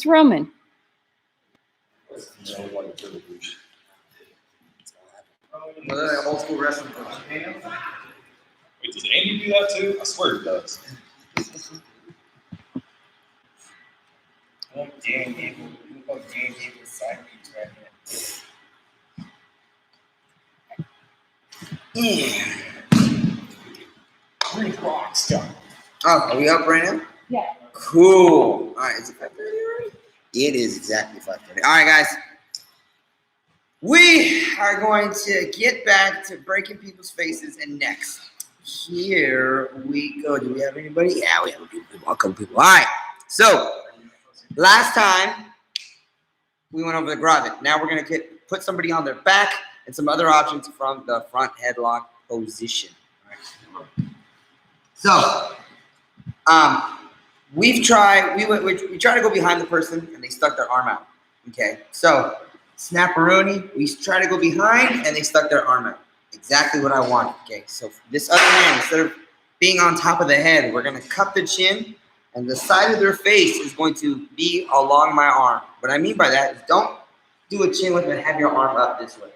It's Roman. Old school wrestling coach. Wait, does Andy do that too? I swear he does. Oh, damn, people. Oh, damn, people. Side beats right here. Pretty rock stuff. Oh, are we up right now? Yeah. Cool. All right, is it 5:30 already? It is exactly 5:30. All right, guys. We are going to get back to breaking people's faces and necks. Here we go. Do we have anybody? Yeah, we have a couple people. All right. So, last time we went over the gravit. Now we're going to put somebody on their back and some other options from the front headlock position. All right. So, we tried to go behind the person and they stuck their arm out. Okay, so snapperoni, we tried to go behind and they stuck their arm out. Exactly what I wanted. Okay, so this other hand, instead of being on top of the head, we're gonna cup the chin and the side of their face is going to be along my arm. What I mean by that is don't do a chin lift and have your arm up this way.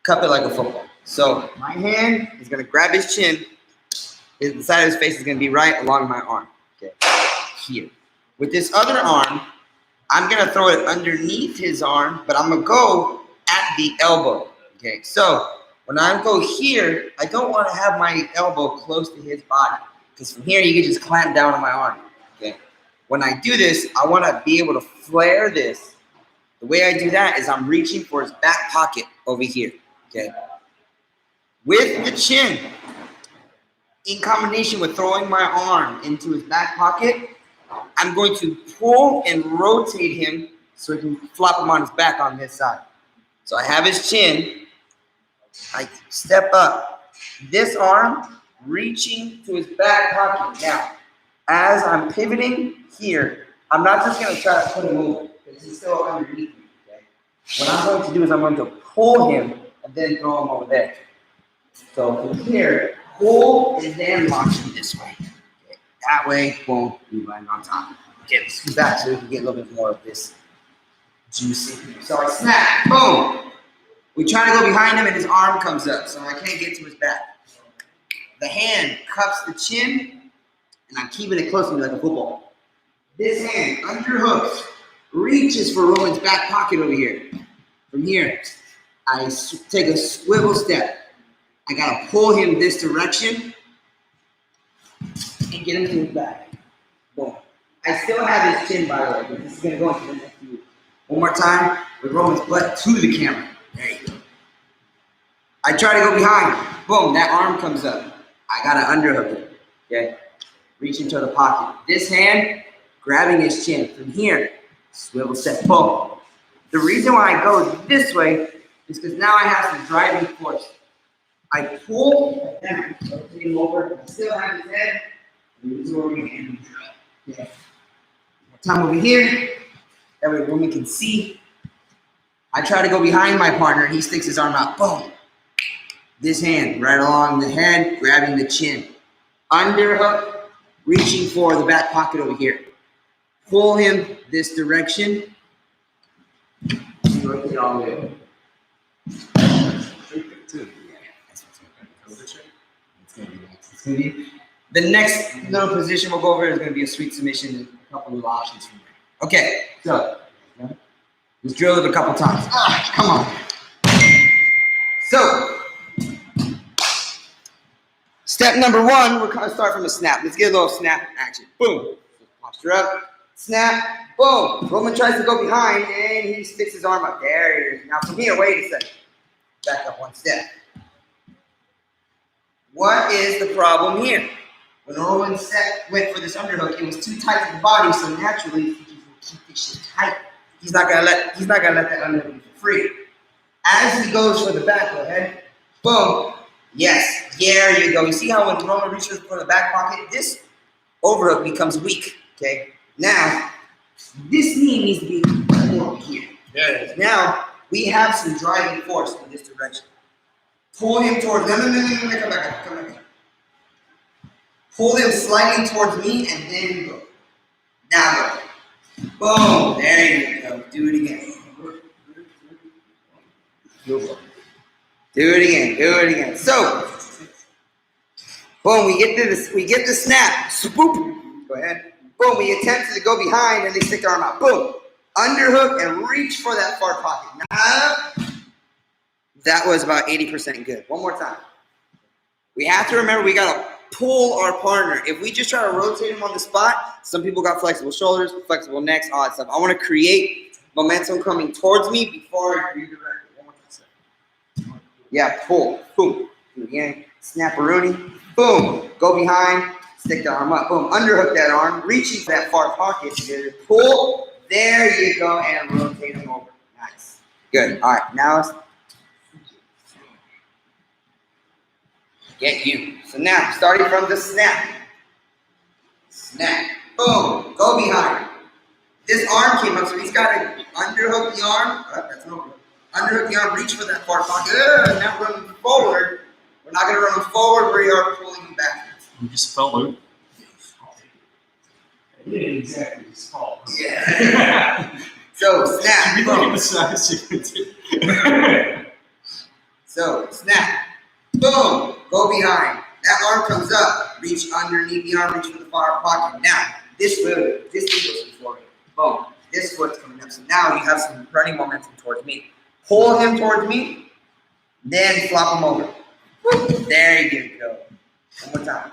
Cup it like a football. So my hand is gonna grab his chin. The side of his face is gonna be right along my arm. Okay, here. With this other arm, I'm gonna throw it underneath his arm, but I'm gonna go at the elbow. Okay, so when I go here, I don't want to have my elbow close to his body because from here you can just clamp down on my arm. Okay, when I do this, I want to be able to flare this. The way I do that is I'm reaching for his back pocket over here. Okay, with the chin, in combination with throwing my arm into his back pocket, I'm going to pull and rotate him so I can flop him on his back on this side. So I have his chin. I step up. This arm reaching to his back pocket. Now, as I'm pivoting here, I'm not just going to try to put him over because he's still underneath me. Okay? What I'm going to do is I'm going to pull him and then throw him over there. So from here, pull and then launch him this way. Okay. That way, boom, we land on top. Okay, let's go back so we can get a little bit more of this juicy. So I snap, boom. We try to go behind him and his arm comes up, so I can't get to his back. The hand cups the chin, and I'm keeping it close to me like a football. This hand underhooks, reaches for Roman's back pocket over here. From here, I take a swivel step. I gotta pull him this direction and get him to his back. Boom. I still have his chin, by the way, but this is gonna go into the next move. One more time with Roman's butt to the camera. There you go. I try to go behind. Boom, that arm comes up. I gotta underhook it. Okay? Reaching to the pocket. This hand, grabbing his chin. From here, swivel step, boom. The reason why I go this way is because now I have some driving force. I pull, and I rotate him over. I still have his head. Move over and okay. Time over here. That way the woman can see. I try to go behind my partner. He sticks his arm out. Boom. This hand right along the head, grabbing the chin. Underhook, reaching for the back pocket over here. Pull him this direction. Rotate all the way over. The next little position we'll go over is going to be a sweet submission and a couple of options from there. Okay, so let's drill it a couple times. Come on. So, step number one, we're going to start from a snap. Let's get a little snap action. Boom. Posture up. Snap. Boom. Roman tries to go behind and he sticks his arm up. There he is. Now from here, wait a second. Back up one step. What is the problem here? When Roman went for this underhook, it was too tight to the body, so naturally he's gonna keep this shit tight. He's not gonna let that underhook be free. As he goes for the back head, boom. Yes, there you go. You see how when Roman reaches for the back pocket, this overhook becomes weak. Okay. Now, this knee needs to be more here. Yeah. Now we have some driving force in this direction. Pull him towards come back up. Pull him sliding towards me and then go. Now go. Boom. There you go. Do it again. Do it again. Do it again. So, boom. We get the snap. Swoop. Go ahead. Boom. We attempt to go behind and they stick their arm out. Boom. Underhook and reach for that far pocket. Now, that was about 80% good. One more time. We have to remember we got to pull our partner. If we just try to rotate him on the spot, some people got flexible shoulders, flexible necks, all that stuff. I want to create momentum coming towards me before I redirect it. One more time. Yeah, pull. Boom. Do it again. Snap-a-rooney. Boom. Go behind. Stick the arm up. Boom. Underhook that arm. Reaching for that far pocket. Pull. There you go. And rotate him over. Nice. Good. All right. Now let's get you. So now, starting from the snap. Snap. Boom. Go behind. This arm came up, so he's got to underhook the arm. Oh, that's an over. Underhook the arm, reach for that far pocket. Now run him forward. We're not going to run him forward. We are pulling him backwards. You just felt loop. I didn't exactly fall. Yeah. So, snap. You Boom. the size you did. So, snap. Boom. Go behind. That arm comes up. Reach underneath the arm. Reach for the far pocket. Now, this goes forward. Boom. This foot's coming up. So now you have some running momentum towards me. Pull him towards me. Then flop him over. Woo. There you go. One more time.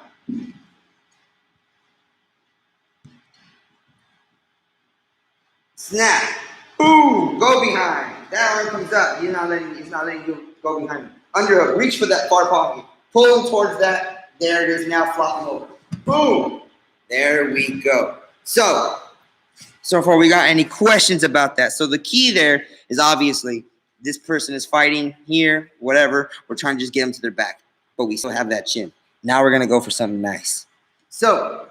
Snap. Boom. Go behind. That arm comes up. He's not letting you go behind him. Underhook. Reach for that far pocket. Pull him towards that. There it is. Now flop him over. Boom. There we go. So far we got any questions about that? So the key there is obviously this person is fighting here, whatever. We're trying to just get them to their back, but we still have that chin. Now we're going to go for something nice. So,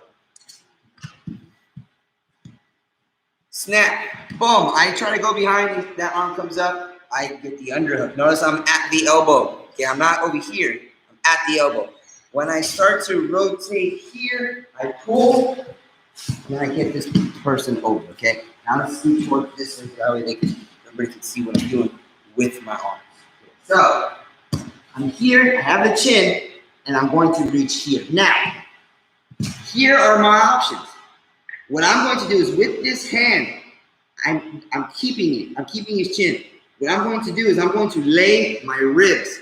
snap. Boom. I try to go behind. That arm comes up. I get the underhook. Notice I'm at the elbow. Okay, I'm not over here. I'm at the elbow. When I start to rotate here, I pull, and I get this person over, okay? Now let's scoot towards this way, that way everybody can see what I'm doing with my arms. So, I'm here, I have the chin, and I'm going to reach here. Now, here are my options. What I'm going to do is with this hand, I'm keeping it. I'm keeping his chin. What I'm going to do is I'm going to lay my ribs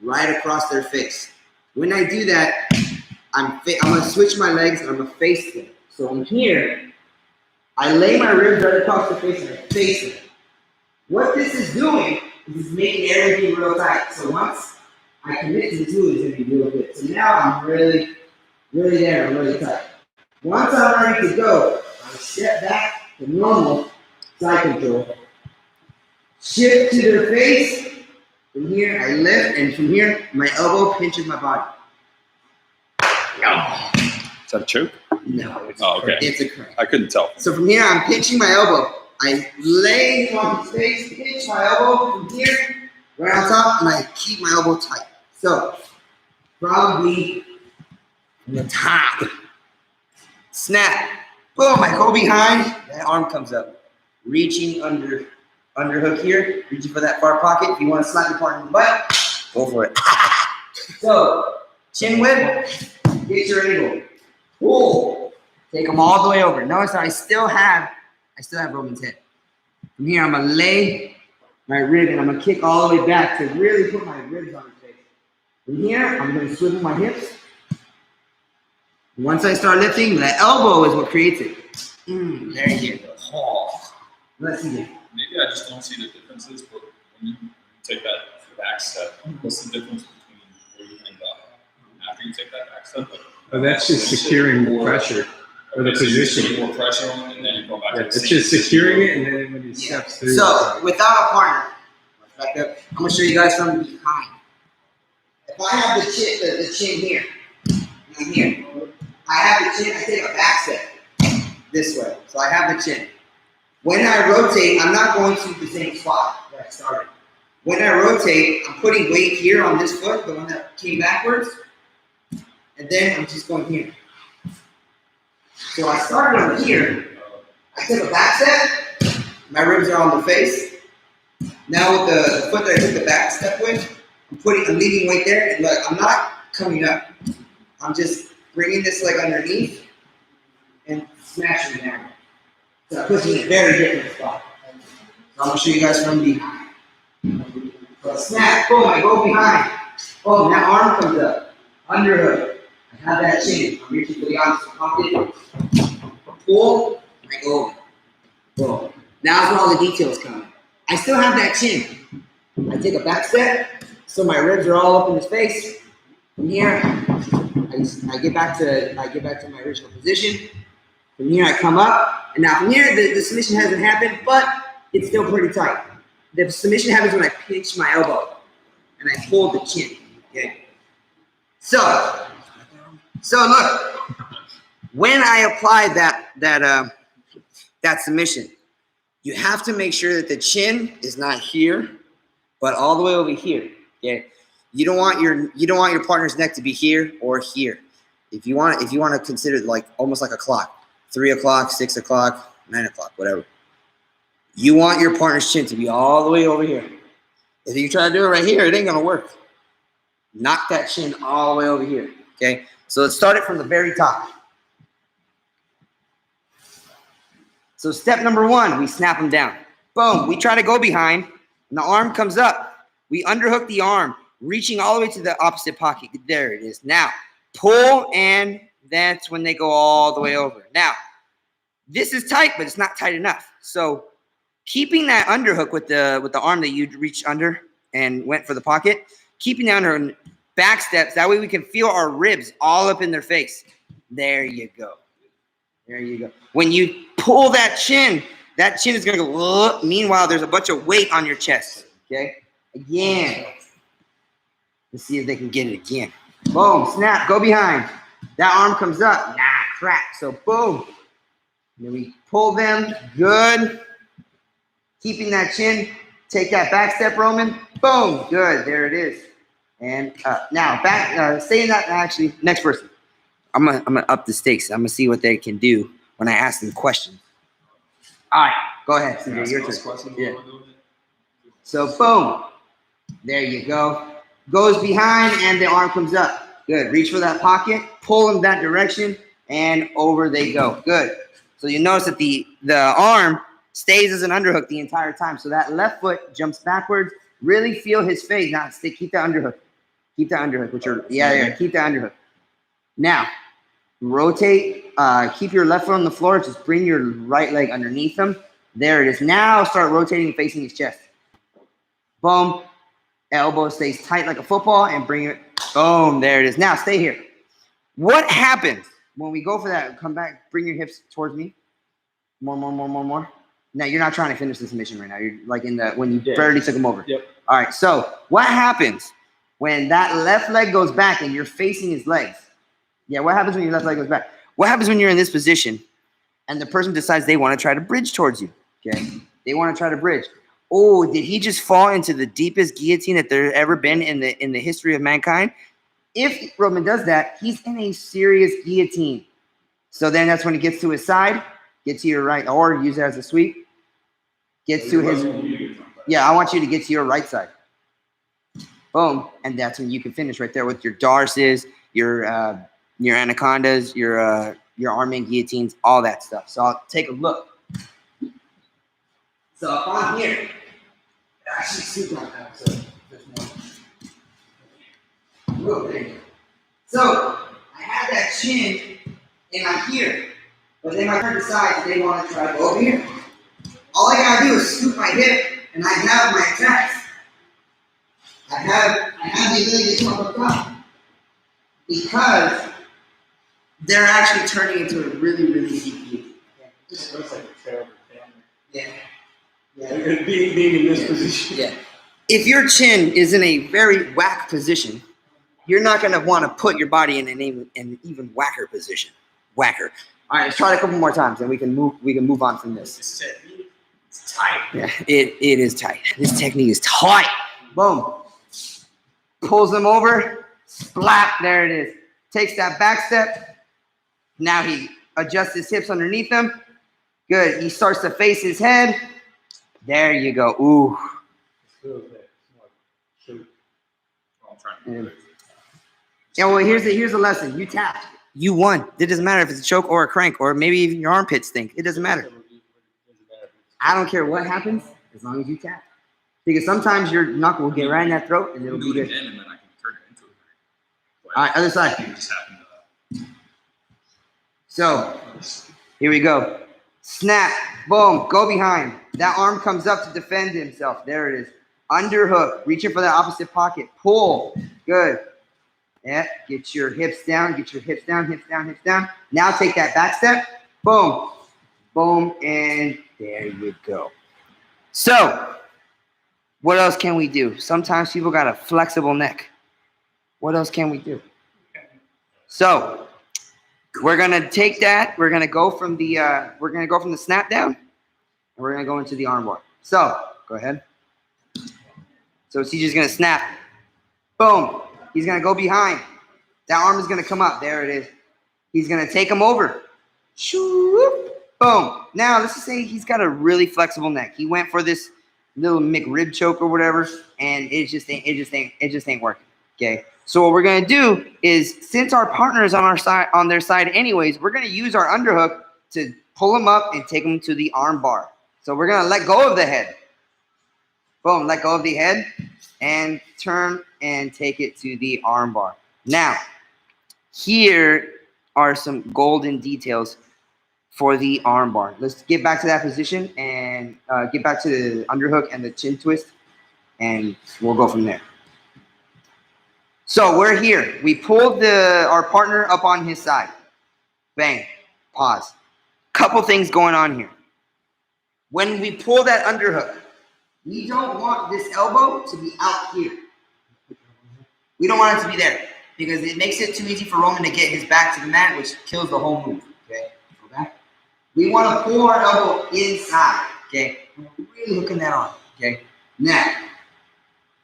right across their face. When I do that, I'm going to switch my legs and I'm going to face them. So I'm here, I lay my ribs right across the face and I face them. What this is doing is making everything real tight. So once I commit to the tool, it's going to be real good. So now I'm really there, I'm really tight. Once I'm ready to go, I step back to normal side control. Shift to their face. From here, I lift, and from here, my elbow pinches my body. Is that a choke? No, it's, okay. It's a crank. I couldn't tell. So from here, I'm pinching my elbow. I lay him on his face, pinch my elbow from here, right on top, and I keep my elbow tight. So, probably from the top. Snap. Boom, I go behind, that arm comes up. Reaching underhook here, reaching for that far pocket. If you want to slap your partner in the butt, go for it. So, chin whip, get your angle. Pull. Take them all the way over. Notice I still have Roman's head. From here, I'm gonna lay my rib and I'm gonna kick all the way back to really put my ribs on his face. From here, I'm gonna swivel my hips. Once I start lifting, the elbow is what creates it. There you go. Oh. Let's see. Maybe I just don't see the differences, but when you take that back step, what's the difference between where you end up after you take that back step? Oh, that's just securing the pressure or the So you position. put more pressure on it, and then you go back to the It's same just securing position. it, and then when you step through. So, without a partner, back up, I'm gonna show you guys from behind. If I have the chin here, and I'm here, I have the chin, I take a back step this way. So I have the chin. When I rotate, I'm not going to the same spot that I started. When I rotate, I'm putting weight here on this foot, the one that came backwards, and then I'm just going here. So I started on here, I took a back step. My ribs are on the face. Now with the foot that I took the back step with, I'm leaving weight there, and look, I'm not coming up. I'm just bringing this leg underneath and smashing down. So I'm pushing it in a very different spot. So I'm gonna show you guys from behind. So snap, boom, I go behind. Boom, that arm comes up. Underhook. I have that chin. I'm reaching for the opposite pocket. Pull, and I go over. Boom. Now's where all the details come. I still have that chin. I take a back step, so my ribs are all up in his face. From here, I get back to my original position. From here, I come up, and now from here, the submission hasn't happened, but it's still pretty tight. The submission happens when I pinch my elbow, and I pull the chin. Okay. So look, when I apply that submission, you have to make sure that the chin is not here, but all the way over here. Okay. You don't want your partner's neck to be here or here. If you want to consider it like almost like a clock, 3 o'clock, 6 o'clock, 9 o'clock, whatever. You want your partner's chin to be all the way over here. If you try to do it right here, it ain't gonna work. Knock that chin all the way over here. Okay. So let's start it from the very top. So step number 1, we snap them down. Boom. We try to go behind, and the arm comes up. We underhook the arm, reaching all the way to the opposite pocket. There it is. Now, pull, and that's when they go all the way over. Now, this is tight, but it's not tight enough. So keeping that underhook with the arm that you reached under and went for the pocket, keeping down her back steps. That way we can feel our ribs all up in their face. There you go. There you go. When you pull that chin is going to go, meanwhile, there's a bunch of weight on your chest. Okay? Again. Let's see if they can get it again. Boom, snap, go behind. That arm comes up. Nah, crack. So boom. And then we pull them. Good. Keeping that chin. Take that back step, Roman. Boom. Good. There it is. And now back. Saying that, actually, next person. I'm gonna up the stakes. I'm gonna see what they can do when I ask them questions. All right, go ahead, CJ. Your turn. Yeah. So boom. There you go. Goes behind, and the arm comes up. Good. Reach for that pocket. Pull in that direction, and over they go. Good. So you notice that the arm stays as an underhook the entire time. So that left foot jumps backwards. Really feel his face. Now keep that underhook. Keep that underhook. Keep that underhook. Now, rotate. Keep your left foot on the floor. Just bring your right leg underneath him. There it is. Now start rotating, facing his chest. Boom. Elbow stays tight like a football, and bring it. Boom. There it is. Now stay here. What happens when we go for that? Come back. Bring your hips towards me. More. Now you're not trying to finish the submission right now. You're like when you barely took him over. Yep. All right. So what happens when that left leg goes back and you're facing his legs? Yeah. What happens when your left leg goes back? What happens when you're in this position and the person decides they want to try to bridge towards you? Okay. They want to try to bridge. Oh, did he just fall into the deepest guillotine that there ever been in the history of mankind? If Roman does that, he's in a serious guillotine. So then that's when he gets to his side, get to your right, or use it as a sweep. Gets to his, yeah, I want you to get to your right side. Boom, and that's when you can finish right there with your Darces, your anacondas, your arm guillotines, all that stuff. So I'll take a look. So if I'm here, actually super on that. So there's more. Okay. So I have that chin and I'm here, but then I turn aside and they want to try to go over here. All I gotta do is scoop my hip and I have my attacks. I have the ability to come up top because they're actually turning into a really, really deep view. Okay. This looks like a terrible family. Yeah. Being in this position. Yeah. If your chin is in a very whack position, you're not going to want to put your body in an even whacker position. Whacker. All right, let's try it a couple more times, and we can move on from this. It's tight. Yeah, it is tight. This technique is tight. Boom. Pulls them over. Splat. There it is. Takes that back step. Now he adjusts his hips underneath them. Good. He starts to face his head. There you go. Ooh. Feels that. It's like, shoot. I'm trying to do it. Yeah, well, here's the lesson. You tapped. You won. It doesn't matter if it's a choke or a crank or maybe even your armpits stink. It doesn't matter. I don't care what happens as long as you tap. Because sometimes your knuckle will get right in that throat and You it'll can be do it good. again, and then I can turn it into a crank. All right, other side. You just happen to. So, here we go. Snap. Boom. Go behind. That arm comes up to defend himself. There it is. Underhook. Reaching for that opposite pocket. Pull. Good. Yeah. Get your hips down. Get your hips down. Hips down. Hips down. Now take that back step. Boom. Boom. And there you go. So, what else can we do? Sometimes people got a flexible neck. What else can we do? So, we're gonna take that. We're gonna go from the snap down, and we're gonna go into the armbar. So, go ahead. So CJ's gonna snap. Boom. He's gonna go behind. That arm is gonna come up. There it is. He's gonna take him over. Shoo. Boom. Now let's just say he's got a really flexible neck. He went for this little McRib choke or whatever, and it just ain't working. Okay. So what we're gonna do is, since our partner is on their side anyways, we're gonna use our underhook to pull him up and take him to the arm bar. So we're gonna let go of the head. Boom, let go of the head and turn and take it to the arm bar. Now, here are some golden details for the arm bar. Let's get back to that position and get back to the underhook and the chin twist, and we'll go from there. So we're here. We pulled our partner up on his side. Bang. Pause. Couple things going on here. When we pull that underhook, we don't want this elbow to be out here. We don't want it to be there because it makes it too easy for Roman to get his back to the mat, which kills the whole move. Okay, go back. We want to pull our elbow inside. Okay, we're really hooking that on. Okay, now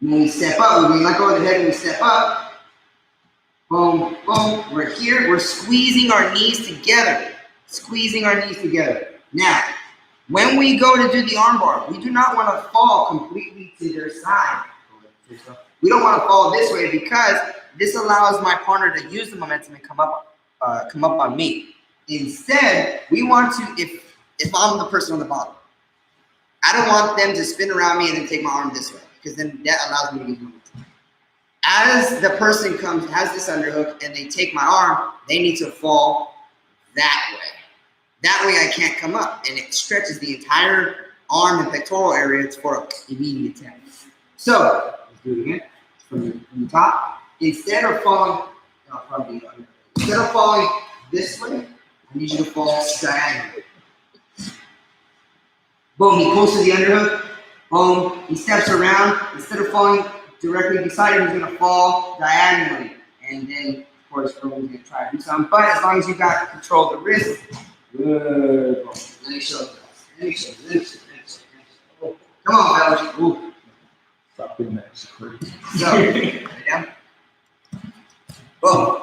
when we step up, when we let go of the head and we step up, boom, boom, we're here. We're squeezing our knees together. Squeezing our knees together. Now, when we go to do the armbar, we do not want to fall completely to their side. We don't want to fall this way because this allows my partner to use the momentum and come up on me. Instead, we want to, if I'm the person on the bottom, I don't want them to spin around me and then take my arm this way, because then that allows me to use momentum. As the person has this underhook and they take my arm, they need to fall that way. That way I can't come up, and it stretches the entire arm and pectoral area for immediate tap. So, let's do it again. From the top. Instead of falling this way, I need you to fall diagonally. Boom, he pulls to the underhook. Boom, he steps around. Instead of falling directly beside him, he's going to fall diagonally. And then, of course, Roman's going to try to do something. But as long as you got control of the wrist, good. Boom. Let me show you. Come on, fellas. Ooh. Stop doing that. It's crazy. So, lay down. Boom.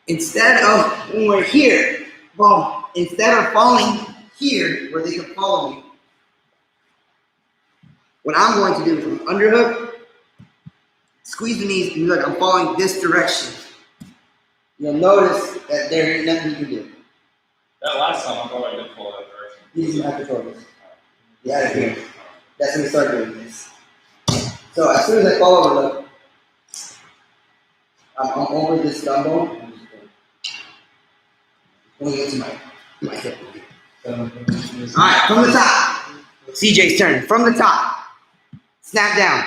Instead of, when we're here, boom, instead of falling here where they can follow me, what I'm going to do is underhook, squeeze the knees, and look, I'm falling this direction. You'll notice that there ain't nothing you can do. That last time I thought I did fall that direction. These are my controllers. Yeah, here. That's when we start doing this. So as soon as I fall over, look, I'm over this dumbbell. I'm just going into my hip. All right, from the top. CJ's turn. From the top. Snap down.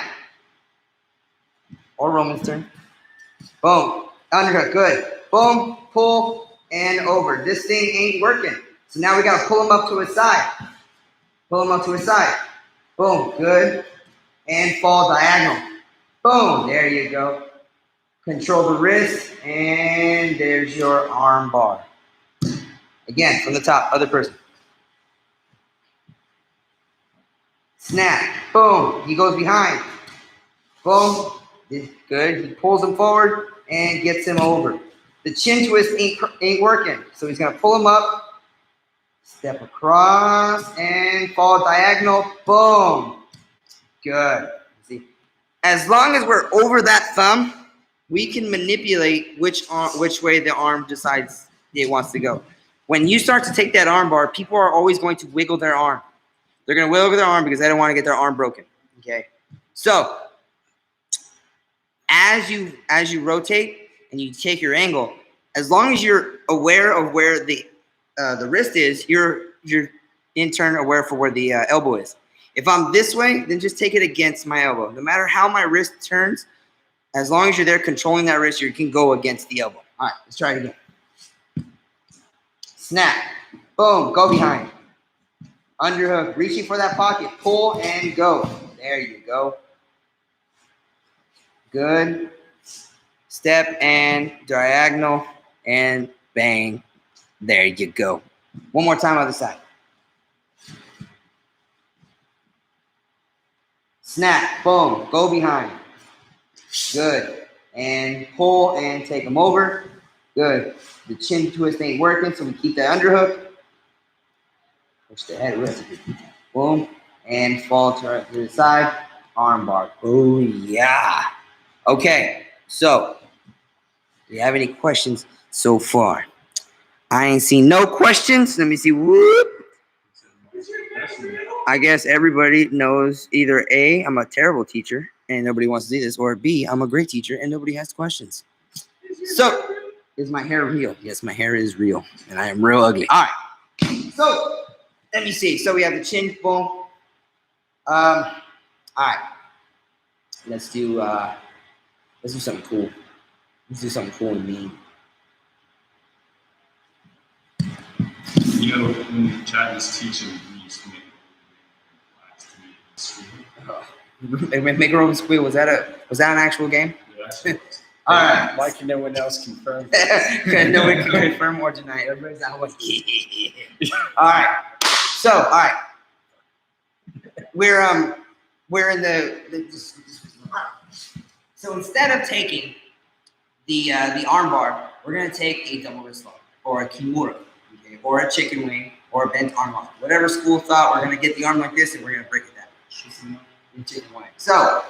Or Roman's turn. Boom. Underhook. Good. Boom. Pull. And over. This thing ain't working. So now we got to pull him up to his side. Pull him up to his side. Boom. Good. And fall diagonal. Boom. There you go. Control the wrist. And there's your arm bar. Again, from the top. Other person. Snap. Boom. He goes behind. Boom. Good. He pulls him forward and gets him over. The chin twist ain't working. So he's going to pull him up, Step across and fall diagonal. Boom. Good. See, as long as we're over that thumb, we can manipulate which way the arm decides it wants to go. When you start to take that arm bar, people are always going to wiggle their arm. They're going to wiggle their arm because they don't want to get their arm broken. Okay. So as you rotate and you take your angle, as long as you're aware of where the wrist is, you're in turn aware for where the elbow is. If I'm this way, then just take it against my elbow. No matter how my wrist turns, as long as you're there controlling that wrist, you can go against the elbow. All right, let's try it again. Snap. Boom. Go behind. Underhook. Reaching for that pocket. Pull and go. There you go. Good. Step and diagonal and bang. There you go. One more time other side. Snap. Boom. Go behind. Good. And pull and take them over. Good. The chin twist ain't working, so we keep that underhook. Push the head with it. Boom. And fall to the side. Armbar. Oh, yeah. Okay. So, do you have any questions so far? I ain't seen no questions. Let me see. Whoop. I guess everybody knows either A, I'm a terrible teacher and nobody wants to do this, or B, I'm a great teacher and nobody has questions. So, is my hair real? Yes, my hair is real and I am real ugly. All right. So, let me see. So, we have the chin, boom. All right. Let's do something cool. Let's do something cool and mean. You know, when Chad was teaching, we used to make class to meet in school. Make a rope squeal. Was that an actual game? Yeah, All right. Like no one else confirmed. No one can confirm or deny. Everybody's out like, All right. So, all right. We're in so instead of taking the arm bar, we're gonna take a double wrist lock or a kimura, okay, or a chicken wing or a bent arm lock. Whatever school thought, we're gonna get the arm like this and we're gonna break it down. Chicken wing. So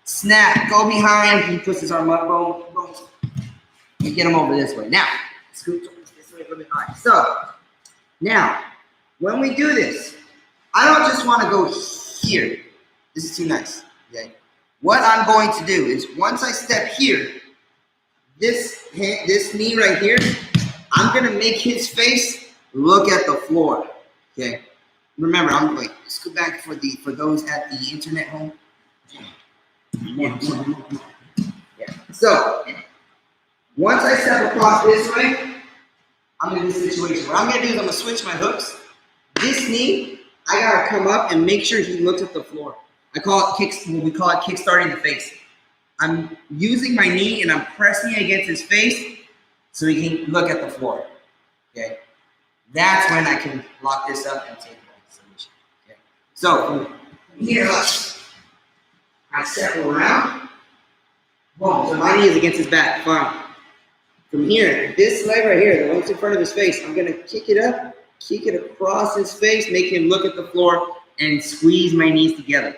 snap, go behind. He puts his arm up, boom, boom. We get him over this way. Now, scoot this way a little bit high. So now, when we do this, I don't just want to go here. This is too nice. Okay. What I'm going to do is once I step here, this knee right here, I'm gonna make his face look at the floor. Okay. Remember, I'm like scoot back for those at the internet home. Yeah. So once I step across this way, I'm in this situation. What I'm gonna do is I'm gonna switch my hooks. This knee, I gotta come up and make sure he looks at the floor. We call it kickstarting the face. I'm using my knee and I'm pressing it against his face so he can look at the floor. Okay, that's when I can lock this up and take it back to submission. Okay, so from here up, I step around. Boom. So my knee is against his back. Fine. From here, this leg right here, the one that's in front of his face, I'm gonna kick it up, kick it across his face, make him look at the floor, and squeeze my knees together.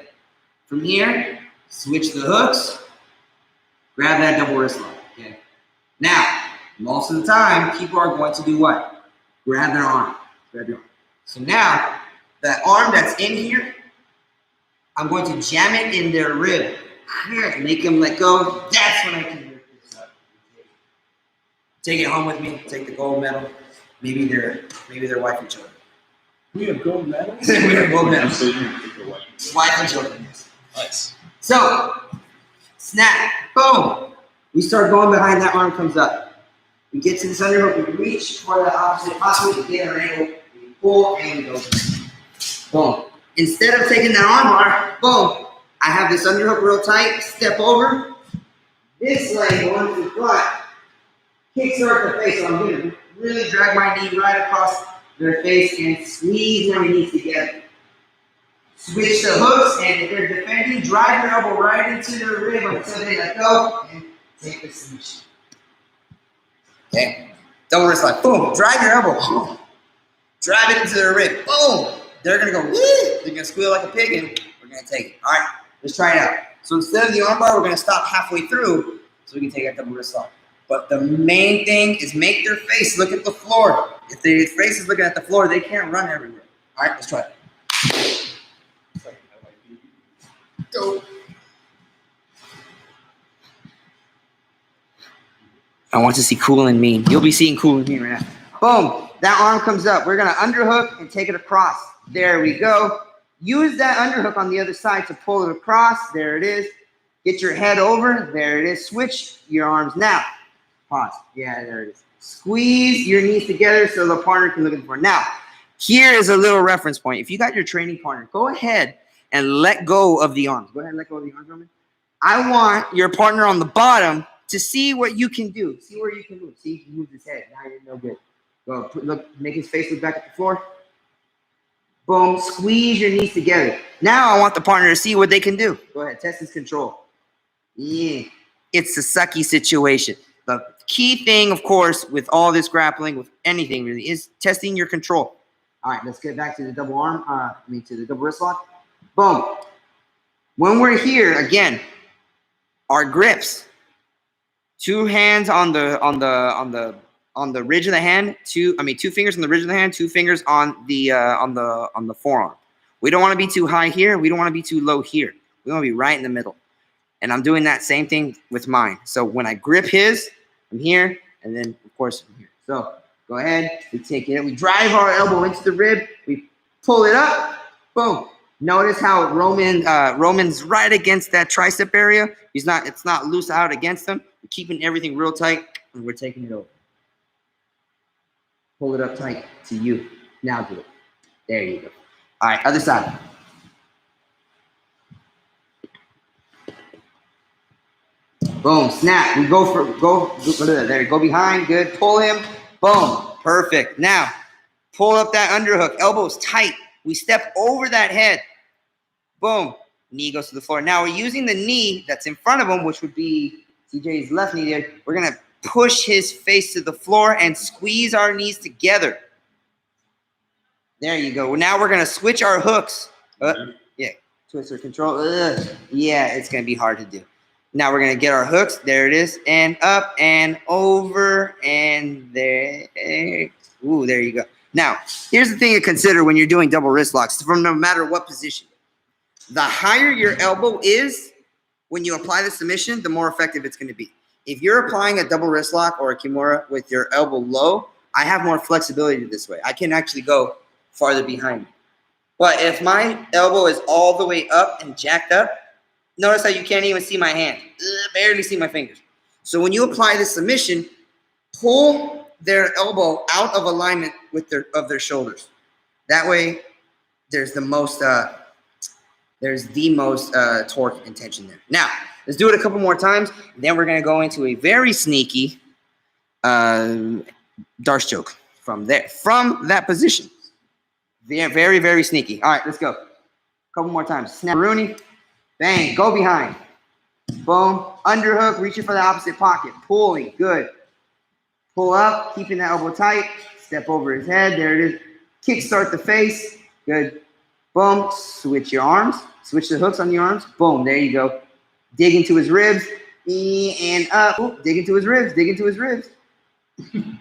From here, switch the hooks, grab that double wrist lock. Okay. Now, most of the time, people are going to do what? Grab their arm. Grab your arm. So now, that arm that's in here, I'm going to jam it in their rib. Make them let go. That's when I can lift this up. Take it home with me. Take the gold medal. Maybe their wife and children. We have gold medals? We have gold medals. So you can pick your wife. Wife and children. Nice. So, snap, boom. We start going behind, that arm comes up. We get to this underhook, we reach for the opposite muscle, we get our angle, we pull and go. Boom. Instead of taking that arm bar, boom, I have this underhook real tight, step over. This leg going to the front, kickstart the face. So I'm going to really drag my knee right across their face and squeeze my knees together. Switch the hooks, and if they're defending, drive your elbow right into their rib until they let go, and take the submission. Okay. Double wrist lock. Boom. Drive your elbow. drive it into their rib. Boom. They're gonna go, woo! They're gonna squeal like a pig, and we're gonna take it. All right, let's try it out. So instead of the armbar, we're gonna stop halfway through so we can take our double wrist lock. But the main thing is make their face look at the floor. If their face is looking at the floor, they can't run everywhere. All right, let's try it. Go. I want to see cool and mean. You'll be seeing cool and mean right now. Boom. That arm comes up. We're going to underhook and take it across. There we go. Use that underhook on the other side to pull it across. There it is. Get your head over. There it is. Switch your arms now. Pause. Yeah, there it is. Squeeze your knees together so the partner can look at the floor. Now, here is a little reference point. If you got your training partner, go ahead and let go of the arms. Go ahead and let go of the arms, Roman. I want your partner on the bottom to see what you can do. See where you can move. See, he moves his head. Now you're no good. Go, look, make his face look back at the floor. Boom, squeeze your knees together. Now I want the partner to see what they can do. Go ahead, test his control. Yeah, it's a sucky situation. The key thing, of course, with all this grappling, with anything really, is testing your control. All right, let's get back to the double arm, to the double wrist lock. Boom. When we're here, again, our grips. 2 hands on the ridge of the hand. 2 fingers on the ridge of the hand. 2 fingers on the forearm. We don't want to be too high here. We don't want to be too low here. We want to be right in the middle. And I'm doing that same thing with mine. So when I grip his, I'm here, and then of course I'm here. So go ahead. We take it. We drive our elbow into the rib. We pull it up. Boom. Notice how Roman's right against that tricep area. It's not loose out against him. We're keeping everything real tight, and we're taking it over. Pull it up tight to you. Now do it. There you go. All right, other side. Boom, snap. We go there. Go behind. Good. Pull him. Boom. Perfect. Now, pull up that underhook. Elbows tight. We step over that head. Boom. Knee goes to the floor. Now we're using the knee that's in front of him, which would be CJ's left knee there. We're going to push his face to the floor and squeeze our knees together. There you go. Now we're going to switch our hooks. Yeah. Twister control. Yeah, it's going to be hard to do. Now we're going to get our hooks. There it is. And up and over and there. Ooh, there you go. Now, here's the thing to consider when you're doing double wrist locks, from no matter what position. The higher your elbow is when you apply the submission, the more effective it's going to be. If you're applying a double wrist lock or a kimura with your elbow low, I have more flexibility this way. I can actually go farther behind me. But if my elbow is all the way up and jacked up, notice how you can't even see my hand. Barely see my fingers. So when you apply the submission, pull their elbow out of alignment with their shoulders. That way, there's the most torque and tension there. Now, let's do it a couple more times. Then we're going to go into a very sneaky Darce Choke from that position. Very, very sneaky. All right, let's go. Couple more times. Snap Rooney. Bang. Go behind. Boom. Underhook. Reaching for the opposite pocket. Pulling. Good. Pull up. Keeping that elbow tight. Step over his head. There it is. Kickstart the face. Good. Boom. Switch your arms. Switch the hooks on your arms. Boom. There you go. Dig into his ribs. And up. Ooh, dig into his ribs. Dig into his ribs.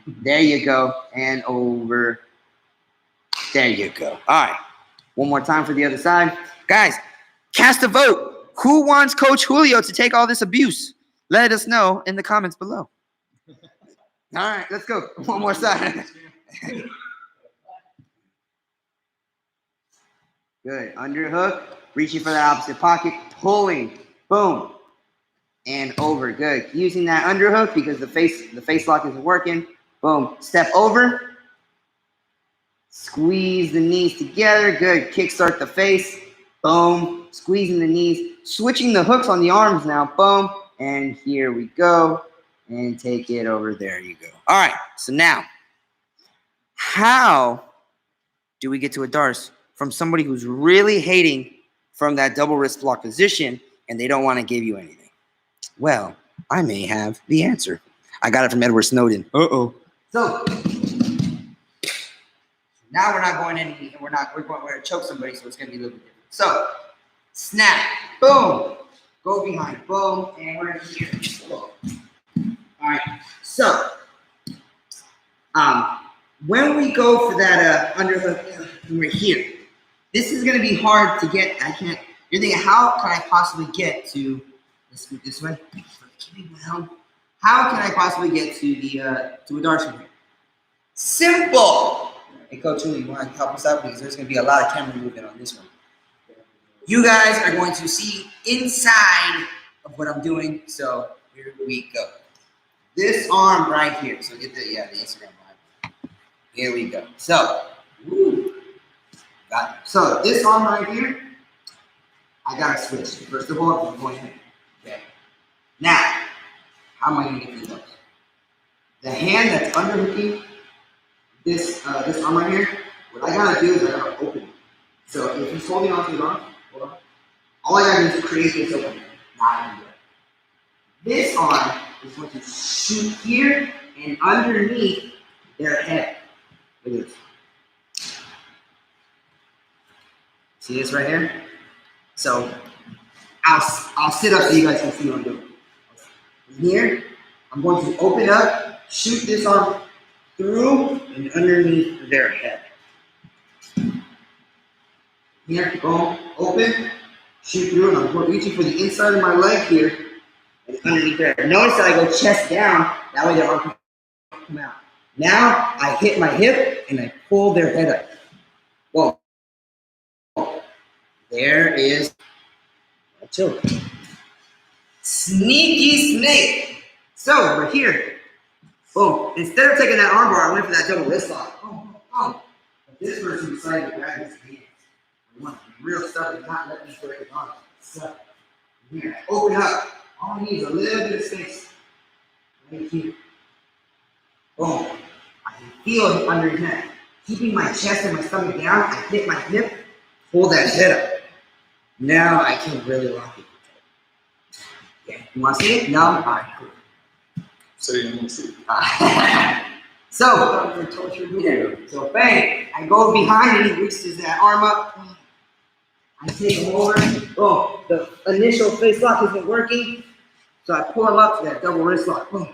There you go. And over. There you go. All right. One more time for the other side. Guys, cast a vote. Who wants Coach Julio to take all this abuse? Let us know in the comments below. All right, let's go. One more side. Good. Underhook. Reaching for the opposite pocket. Pulling. Boom. And over. Good. Using that underhook because the face lock isn't working. Boom. Step over. Squeeze the knees together. Good. Kickstart the face. Boom. Squeezing the knees. Switching the hooks on the arms now. Boom. And here we go. And take it over. There you go. All right. So now, how do we get to a Darce from somebody who's really hating from that double wrist block position and they don't want to give you anything? Well, I may have the answer. I got it from Edward Snowden. Uh-oh. So, Now we're not going any, we're going to choke somebody, so it's going to be a little bit different. So, snap, boom, go behind, boom, and we're here. All right, so, when we go for that underhook, we're here. This is going to be hard to get. You're thinking, how can I possibly get to, let's move this way. How can I possibly get to a Darce Choke? Simple. Hey, Coach Lee, you want to help us out? Because there's going to be a lot of camera movement on this one. You guys are going to see inside of what I'm doing. So here we go. This arm right here. So get the Instagram live. Here we go. So, got it. So this arm right here, I got to switch. First of all, I'm going in. Okay. Now, how am I going to get these up? The hand that's underhooking this arm right here, what I gotta do is I gotta open it. So if he's holding onto the arm, hold on. All I gotta do is create this opening. Not even good. This arm is going to shoot here and underneath their head. Look at this. See this right here? So I'll sit up so you guys can see what I'm doing. Here, I'm going to open up, shoot this arm through and underneath their head. Here, boom, open, shoot through, and I'm reaching for the inside of my leg here and underneath there. Notice that I go chest down, that way their arm can come out. Now I hit my hip and I pull their head up. Whoa. There is a choke. Sneaky snake. So we're here. Boom. Instead of taking that armbar, I went for that double wrist lock. Boom. But this person decided to grab his hands. I want to be real stubborn, not let me break it on. So, here, open up. All I need is a little bit of space. Right here. Boom. I can feel it under his neck. Keeping my chest and my stomach down, I hit my hip, pull that head up. Now I can really lock it. Okay. You want to see it? No? All right, cool. So you want to see. So bang, I go behind and he reaches that arm up. I take him over. Boom. The initial face lock isn't working. So I pull him up to that double wrist lock. Boom.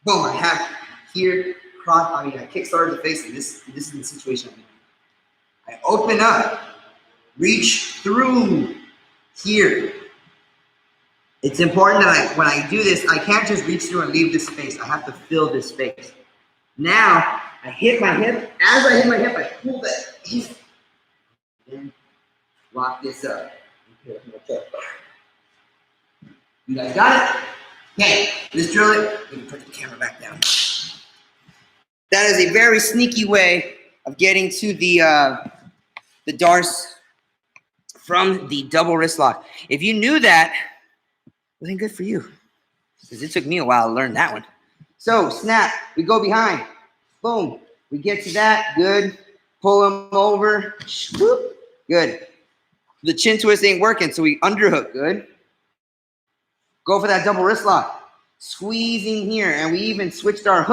Boom. I have here, I kickstarted the face, and this is the situation I'm in. I open up, reach through here. It's important that when I do this, I can't just reach through and leave this space. I have to fill this space. Now, I hit my hip. As I hit my hip, I pull that hip. Then lock this up. You guys got it? Okay, let's drill it. We can put the camera back down. That is a very sneaky way of getting to the Darce from the double wrist lock. If you knew that, well, then good for you, because it took me a while to learn that one. So snap, we go behind, boom, we get to that, good. Pull him over, whoop, good. The chin twist ain't working, so we underhook, good. Go for that double wrist lock, squeezing here, and we even switched our hook.